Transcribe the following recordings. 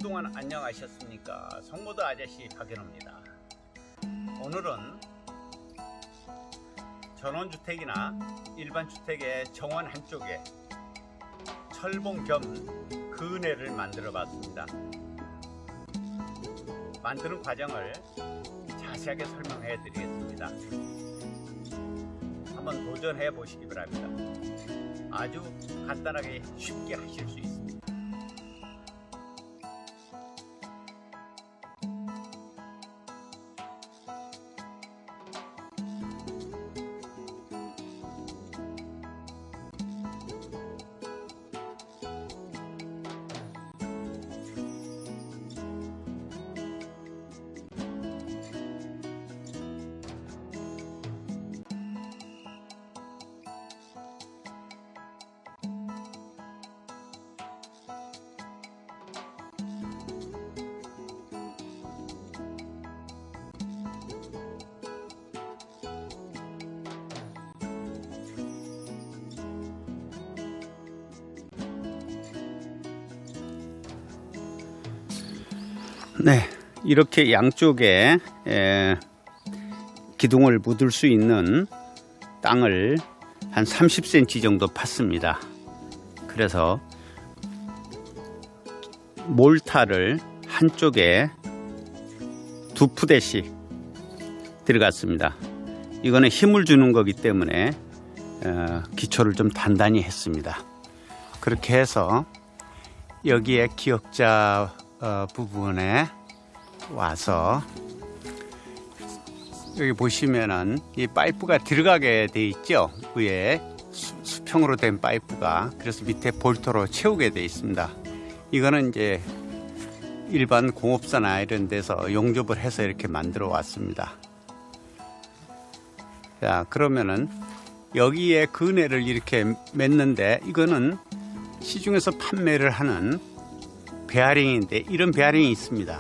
그동안 안녕하셨습니까? 성모도 아저씨 박연호입니다. 오늘은 전원주택이나 일반 주택의 정원 한쪽에 철봉 겸 그네를 만들어 봤습니다. 만드는 과정을 자세하게 설명해 드리겠습니다. 한번 도전해 보시기 바랍니다. 아주 간단하게 쉽게 하실 수 있습니다. 네, 이렇게 양쪽에 기둥을 묻을 수 있는 땅을 한 30cm 정도 팠습니다. 그래서 몰타를 한쪽에 2푸대씩 들어갔습니다. 이거는 힘을 주는 거기 때문에 기초를 좀 단단히 했습니다. 그렇게 해서 여기에 기역자 부분에 와서 여기 보시면은 이 파이프가 들어가게 돼 있죠. 위에 수평으로 된 파이프가, 그래서 밑에 볼트로 채우게 돼 있습니다. 이거는 이제 일반 공업사나 이런 데서 용접을 해서 이렇게 만들어 왔습니다. 자, 그러면은 여기에 그네를 이렇게 맺는데, 이거는 시중에서 판매를 하는 베어링인데 이런 베어링이 있습니다.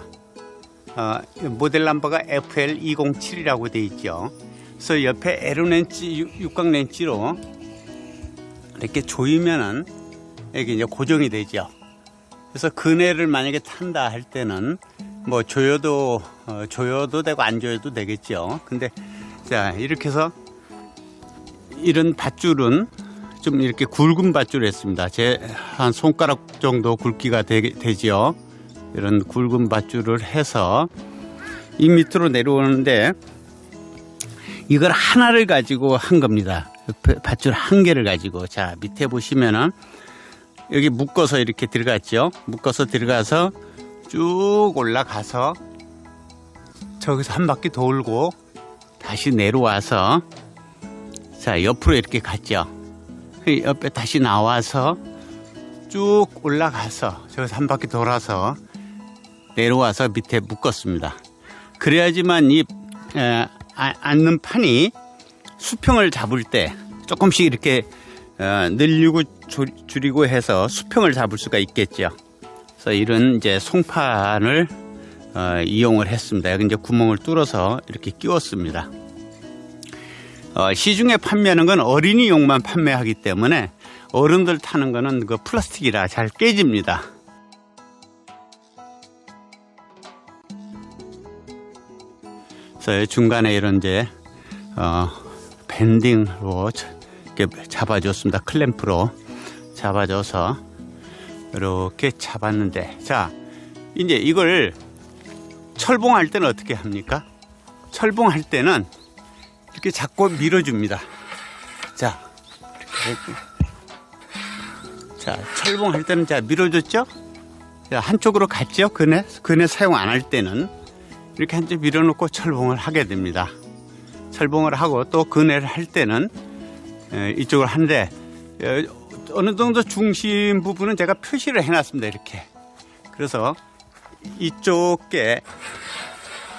모델 넘버가 FL207이라고 되어 있죠. 그래서 옆에 에로렌치, 육각렌치로 이렇게 조이면은 이게 이제 고정이 되죠. 그래서 그네를 만약에 탄다 할 때는 뭐 조여도 되고 안 조여도 되겠죠. 근데 자, 이렇게 해서 이런 밧줄은 좀 이렇게 굵은 밧줄을 했습니다. 제 한 손가락 정도 굵기가 되지요. 이런 굵은 밧줄을 해서 이 밑으로 내려오는데, 이걸 하나를 가지고 한 겁니다. 밧줄 한 개를 가지고. 자, 밑에 보시면은 여기 묶어서 이렇게 들어갔죠. 묶어서 들어가서 쭉 올라가서 저기서 한 바퀴 돌고 다시 내려와서, 자, 옆으로 이렇게 갔죠. 옆에 다시 나와서 쭉 올라가서 저기서 한 바퀴 돌아서 내려와서 밑에 묶었습니다. 그래야지만 이 앉는 판이 수평을 잡을 때 조금씩 이렇게 늘리고 줄이고 해서 수평을 잡을 수가 있겠죠. 그래서 이런 이제 송판을 이용을 했습니다. 여기 이제 구멍을 뚫어서 이렇게 끼웠습니다. 시중에 판매하는 건 어린이용만 판매하기 때문에 어른들 타는 거는 그 플라스틱이라 잘 깨집니다. 그래서 중간에 이런 이제 밴딩으로 이렇게 잡아줬습니다. 클램프로 잡아줘서 이렇게 잡았는데, 자, 이제 이걸 철봉할 때는 어떻게 합니까? 철봉할 때는 이렇게 잡고 밀어줍니다. 자, 이렇게. 자, 철봉할 때는 자, 밀어줬죠? 자, 한쪽으로 갔죠? 그네 사용 안 할 때는 이렇게 한쪽 밀어놓고 철봉을 하게 됩니다. 철봉을 하고 또 그네를 할 때는 이쪽을 하는데, 어느 정도 중심 부분은 제가 표시를 해놨습니다. 이렇게. 그래서 이쪽에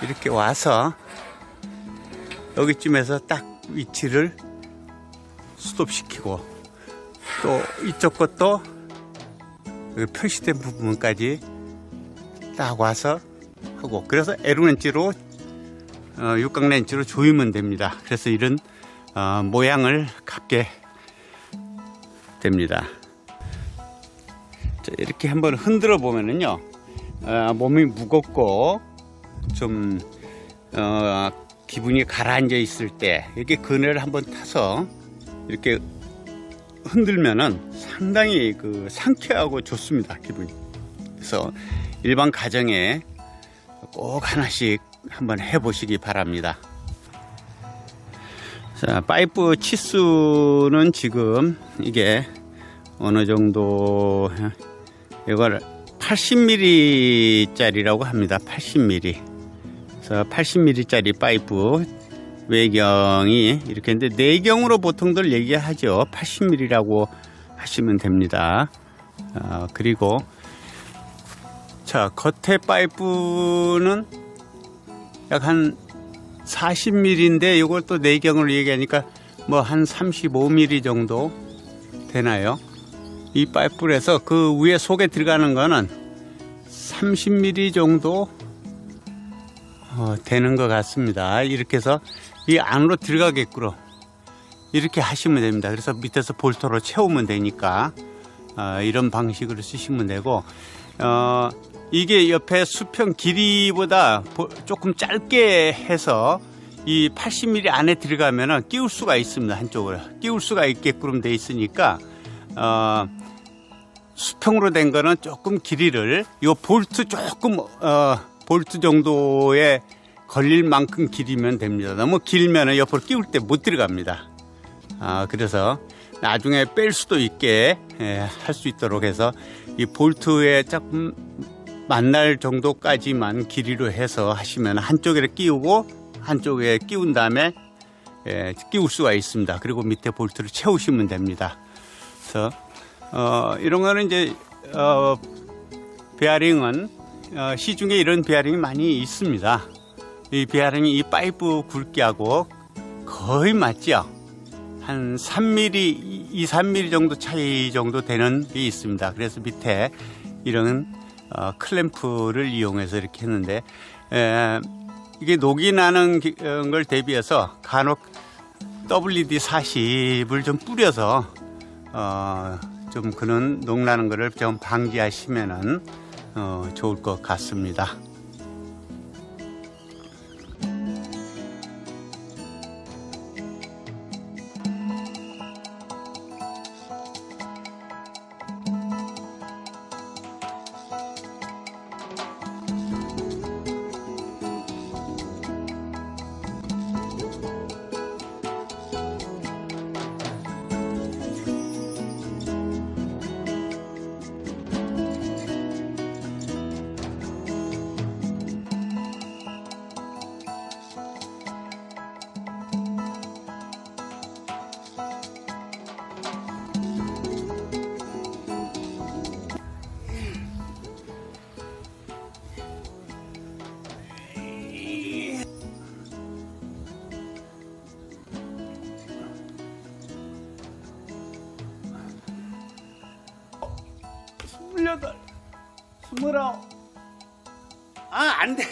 이렇게 와서 여기쯤에서 딱 위치를 스톱시키고, 또 이쪽 것도 여기 표시된 부분까지 딱 와서 하고, 그래서 에로렌치로 육각렌치로 조이면 됩니다. 그래서 이런 모양을 갖게 됩니다. 자, 이렇게 한번 흔들어 보면은요, 몸이 무겁고 좀 기분이 가라앉아 있을 때 이렇게 그네를 한번 타서 이렇게 흔들면은 상당히 그 상쾌하고 좋습니다, 기분이. 그래서 일반 가정에 꼭 하나씩 한번 해보시기 바랍니다. 자, 파이프 치수는 지금 이게 어느 정도, 이걸 80mm 짜리라고 합니다. 80mm. 그래서 80mm 짜리 파이프 외경이 이렇게 있는데, 내경으로 보통들 얘기하죠. 80mm라고 하시면 됩니다. 그리고 자, 겉에 파이프는 약 한 40mm인데, 이걸 또 내경으로 얘기하니까 뭐 한 35mm 정도 되나요? 이 파이프에서 그 위에 속에 들어가는 거는 30mm 정도 되는 것 같습니다. 이렇게 해서 이 안으로 들어가게끔 이렇게 하시면 됩니다. 그래서 밑에서 볼트로 채우면 되니까 이런 방식으로 쓰시면 되고, 이게 옆에 수평 길이보다 조금 짧게 해서 이 80mm 안에 들어가면 끼울 수가 있습니다. 한쪽으로 끼울 수가 있게끔 돼 있으니까 수평으로 된 거는 조금 길이를, 이 볼트 조금 볼트 정도에 걸릴 만큼 길이면 됩니다. 너무 길면 옆으로 끼울 때 못 들어갑니다. 그래서 나중에 뺄 수도 있게 할 수 있도록 해서 이 볼트에 조금 만날 정도까지만 길이로 해서 하시면 한쪽에 끼우고 한쪽에 끼운 다음에 끼울 수가 있습니다. 그리고 밑에 볼트를 채우시면 됩니다. 그래서 이런 거는 이제 베어링은 시중에 이런 베어링이 많이 있습니다. 이 베어링이 이 파이프 굵기하고 거의 맞죠. 한 3mm, 2, 3mm 정도 차이 정도 되는 게 있습니다. 그래서 밑에 이런 클램프를 이용해서 이렇게 했는데, 이게 녹이 나는 걸 대비해서 간혹 WD-40을 좀 뿌려서 좀 그런 녹 나는 거를 좀 방지하시면은 좋을 것 같습니다. 스물여덟, 스물아홉. 안 돼.